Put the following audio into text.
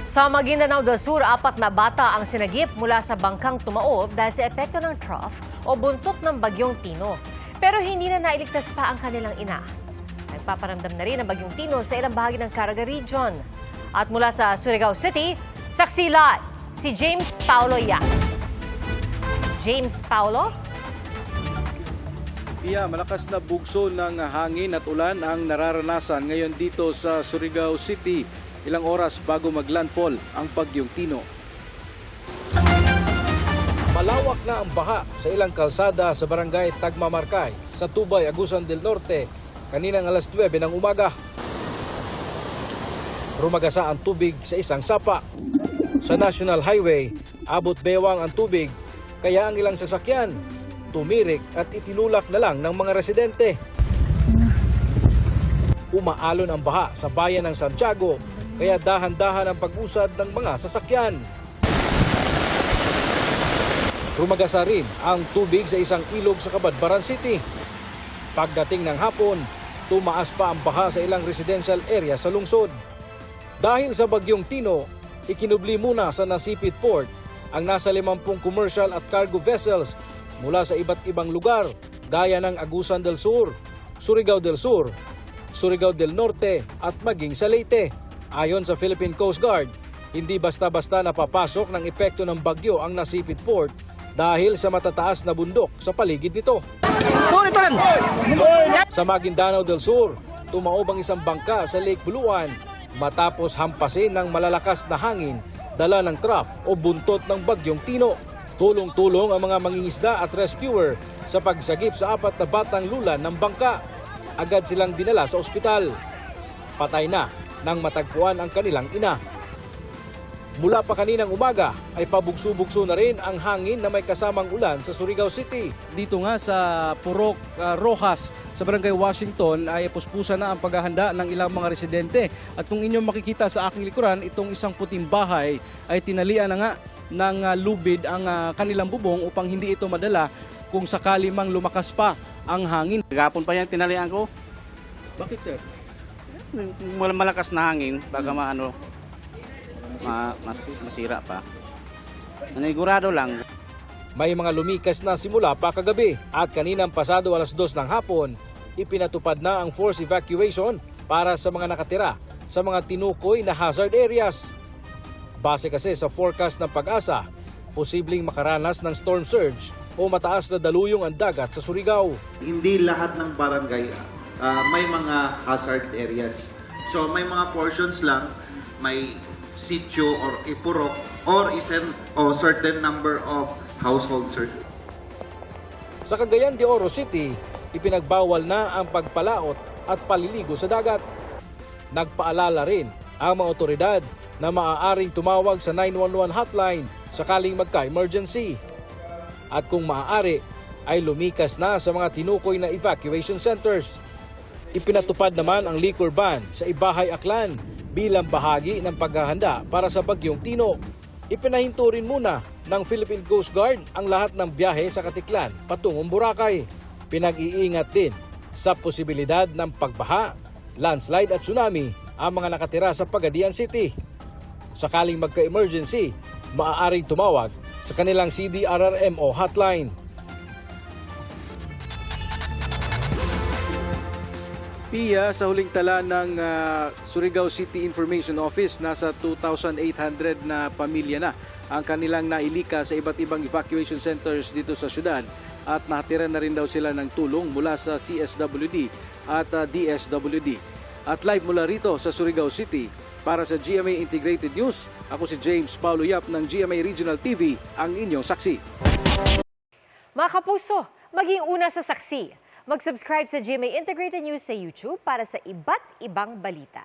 Sa Maguindanao del Sur, 4 na bata ang sinagip mula sa bangkang tumaob dahil sa epekto ng trough o buntot ng bagyong Tino. Pero hindi na nailigtas pa ang kanilang ina. Nagpaparamdam na rin ang bagyong Tino sa ilang bahagi ng Caraga Region. At mula sa Surigao City, saksi live si James Paulo Yap. James Paulo? Iya, malakas na bugso ng hangin at ulan ang nararanasan ngayon dito sa Surigao City. Ilang oras bago maglandfall ang bagyong Tino. Malawak na ang baha sa ilang kalsada sa barangay Tagmamarkay sa Tubay, Agusan del Norte kaninang alas 9 ng umaga. Rumagasa ang tubig sa isang sapa. Sa National Highway, abot bewang ang tubig kaya ang ilang sasakyan tumirik at itinulak na lang ng mga residente. Umaalon ang baha sa bayan ng Santiago kaya dahan-dahan ang pag-usad ng mga sasakyan. Rumagasa rin ang tubig sa isang ilog sa Cabadbaran City. Pagdating ng hapon, tumaas pa ang baha sa ilang residential area sa lungsod. Dahil sa bagyong Tino, ikinubli muna sa Nasipit Port ang nasa 50 commercial at cargo vessels mula sa iba't ibang lugar gaya ng Agusan del Sur, Surigao del Sur, Surigao del Norte at maging sa Leyte. Ayon sa Philippine Coast Guard, hindi basta-basta napapasok ng epekto ng bagyo ang Nasipit Port dahil sa matataas na bundok sa paligid nito. Sa Maguindanao del Sur, tumaob ang isang bangka sa Lake Buluan matapos hampasin ng malalakas na hangin dala ng trough o buntot ng bagyong Tino. Tulong-tulong ang mga mangingisda at rescuer sa pagsagip sa 4 na batang lulan ng bangka. Agad silang dinala sa ospital. Patay na nang matagpuan ang kanilang ina. Mula pa kaninang umaga ay pabugso-bugso na rin ang hangin na may kasamang ulan sa Surigao City. Dito nga sa Purok Rojas sa Barangay Washington ay puspusan na ang paghahanda ng ilang mga residente. At kung inyong makikita sa aking likuran, itong isang puting bahay ay tinalian na nga ng lubid ang kanilang bubong upang hindi ito madala kung sakali mang lumakas pa ang hangin. Gapon pa yan tinalian ko. Bakit, sir? Malakas na hangin, baka masira pa. Nanigurado lang. May mga lumikas na simula pa kagabi at kaninang pasado alas 2 ng hapon, ipinatupad na ang forced evacuation para sa mga nakatira sa mga tinukoy na hazard areas. Base kasi sa forecast ng Pag-asa, posibleng makaranas ng storm surge o mataas na daluyong ang dagat sa Surigao. Hindi lahat ng barangay may mga hazard areas. So may mga portions lang, may sitio or ipurok or certain number of households. Sa Cagayan de Oro City, ipinagbawal na ang pagpalaot at paliligo sa dagat. Nagpaalala rin ang mga otoridad na maaaring tumawag sa 911 hotline sakaling magka-emergency. At kung maaari, ay lumikas na sa mga tinukoy na evacuation centers. Ipinatupad naman ang liquor ban sa Ibahay, Aklan bilang bahagi ng paghahanda para sa bagyong Tino. Ipinahinto rin muna ng Philippine Coast Guard ang lahat ng biyahe sa Katiklan patungong Boracay. Pinag-iingat din sa posibilidad ng pagbaha, landslide at tsunami ang mga nakatira sa Pagadian City. Sakaling magka-emergency, maaaring tumawag sa kanilang CDRRMO hotline. Pia, sa huling tala ng Surigao City Information Office, nasa 2,800 na pamilya na ang kanilang nailika sa iba't ibang evacuation centers dito sa syudad at nakatira na rin daw sila ng tulong mula sa CSWD at DSWD. At live mula rito sa Surigao City, para sa GMA Integrated News, ako si James Paulo Yap ng GMA Regional TV, ang inyong saksi. Mga kapuso, maging una sa saksi. Mag-subscribe sa GMA Integrated News sa YouTube para sa iba't ibang balita.